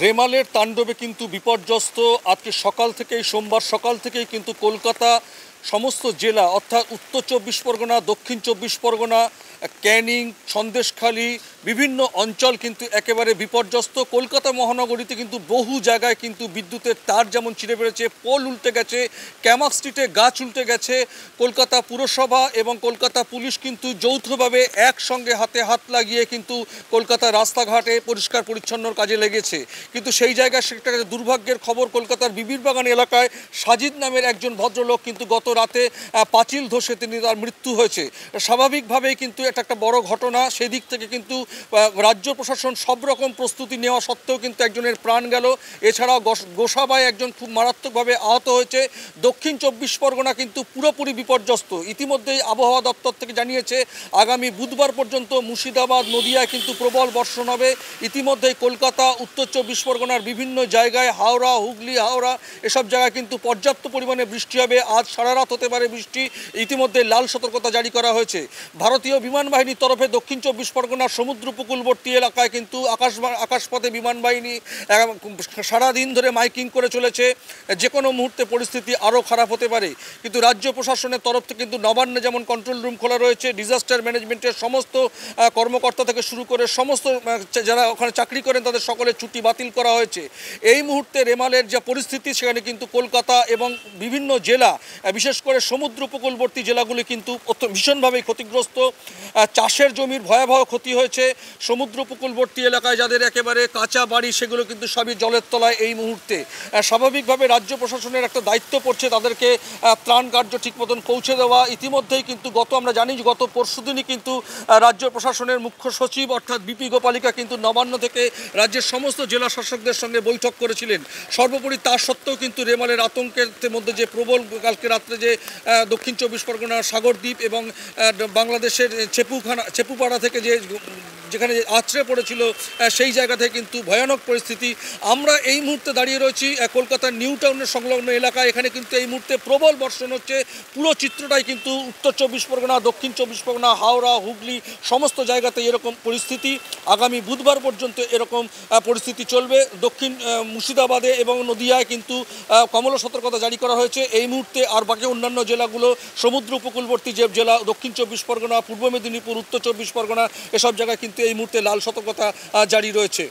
রেমালের তাণ্ডবে কিন্তু বিপর্যস্ত আজকে সকাল থেকেই সোমবার সকাল থেকেই কিন্তু কলকাতা সমস্ত জেলা অর্থাৎ উত্তর চব্বিশ পরগনা দক্ষিণ চব্বিশ পরগনা ক্যানিং সন্দেশখালী বিভিন্ন অঞ্চল কিন্তু একেবারে বিপর্যস্ত। কলকাতা মহানগরীতে কিন্তু বহু জায়গায় কিন্তু বিদ্যুতের তার যেমন ছিঁড়ে বেড়েছে, পোল উল্টে গেছে, ক্যামাক স্ট্রিটে গাছ উল্টে গেছে। কলকাতা পুরসভা এবং কলকাতা পুলিশ কিন্তু যৌথভাবে একসঙ্গে হাতে হাত লাগিয়ে কিন্তু কলকাতা রাস্তাঘাটে পরিষ্কার পরিচ্ছন্নর কাজে লেগেছে। কিন্তু সেই জায়গায় সেটা দুর্ভাগ্যের খবর, কলকাতার বিবিরবাগান এলাকায় সাজিদ নামের একজন ভদ্রলোক কিন্তু গত রাতে পাঁচিল ধসে তার মৃত্যু হয়েছে। স্বাভাবিকভাবেই কিন্তু এটা একটা বড় ঘটনা। সেদিক থেকে কিন্তু রাজ্য প্রশাসন সব রকম প্রস্তুতি নেওয়া সত্ত্বেও কিন্তু একজনের প্রাণ গেল। এছাড়াও গোসাবায় একজন খুব মারাত্মকভাবে আহত হয়েছে। দক্ষিণ চব্বিশ পরগনা কিন্তু পুরোপুরি বিপর্যস্ত। ইতিমধ্যেই আবহাওয়া দপ্তর থেকে জানিয়েছে আগামী বুধবার পর্যন্ত মুর্শিদাবাদ নদিয়ায় কিন্তু প্রবল বর্ষণ হবে। ইতিমধ্যেই কলকাতা উত্তর চব্বিশ পরগনার বিভিন্ন জায়গায় হাওড়া হুগলি হাওড়া এসব জায়গায় কিন্তু পর্যাপ্ত পরিমাণে বৃষ্টি হবে। আজ সারা রাত হতে পারে বৃষ্টি। ইতিমধ্যে লাল সতর্কতা জারি করা হয়েছে। ভারতীয় বিমান বাহিনীর তরফে দক্ষিণ চব্বিশ পরগনার সমুদ্র উপকূলবর্তী এলাকায় কিন্তু আকাশপথে বিমান বাহিনী সারাদিন ধরে মাইকিং করে চলেছে। যে কোনো মুহূর্তে পরিস্থিতি আরও খারাপ হতে পারে। কিন্তু রাজ্য প্রশাসনের তরফ থেকে কিন্তু নবান্নে যেমন কন্ট্রোল রুম খোলা রয়েছে, ডিজাস্টার ম্যানেজমেন্টের সমস্ত কর্মকর্তা থেকে শুরু করে সমস্ত যারা ওখানে চাকরি করেন তাদের সকলের ছুটি বাতিল করা হয়েছে। এই মুহূর্তে রেমালের যে পরিস্থিতি সেখানে কিন্তু কলকাতা এবং বিভিন্ন জেলা বিশেষ করে সমুদ্র উপকূলবর্তী জেলাগুলি কিন্তু ভীষণভাবে ক্ষতিগ্রস্ত। চাষের জমির ভয়াবহ ক্ষতি হয়েছে। সমুদ্র উপকূলবর্তী এলাকায় যাদের একেবারে কাঁচা বাড়ি সেগুলো কিন্তু সবই জলের তলায় এই মুহূর্তে। স্বাভাবিকভাবে রাজ্য প্রশাসনের একটা দায়িত্ব পড়ছে তাদেরকে ত্রাণ কার্য ঠিক মতন পৌঁছে দেওয়া। ইতিমধ্যেই কিন্তু আমরা জানি গত পরশুদিনই কিন্তু রাজ্য প্রশাসনের মুখ্য সচিব অর্থাৎ বিপি গোপালিকা কিন্তু নবান্ন থেকে রাজ্যের সমস্ত জেলা শাসকদের সঙ্গে বৈঠক করেছিলেন। সর্বোপরি তা সত্ত্বেও কিন্তু রেমালের আতঙ্কের মধ্যে যে প্রবল কালকে রাত্রে যে দক্ষিণ চব্বিশ পরগনার সাগরদ্বীপ এবং বাংলাদেশের চেপুপাড়া থেকে যেখানে আছড়ে পড়েছিল সেই জায়গা থেকে কিন্তু ভয়ানক পরিস্থিতি। আমরা এই মুহূর্তে দাঁড়িয়ে রয়েছি কলকাতার নিউ টাউনের সংলগ্ন এলাকায়। এখানে কিন্তু এই মুহূর্তে প্রবল বর্ষণ হচ্ছে। পুরো চিত্রটাই কিন্তু উত্তর চব্বিশ পরগনা দক্ষিণ চব্বিশ পরগনা হাওড়া হুগলি সমস্ত জায়গাতে এরকম পরিস্থিতি। আগামী বুধবার পর্যন্ত এরকম পরিস্থিতি চলবে। দক্ষিণ মুর্শিদাবাদে এবং নদিয়ায় কিন্তু কমলা সতর্কতা জারি করা হয়েছে এই মুহূর্তে। আর বাকি অন্যান্য জেলাগুলো সমুদ্র উপকূলবর্তী যে জেলা দক্ষিণ চব্বিশ পরগনা পূর্ব মেদিনীপুর উত্তর চব্বিশ পরগনা এসব জায়গায় কিন্তু এই মুহূর্তে লাল সতর্কতা জারি রয়েছে।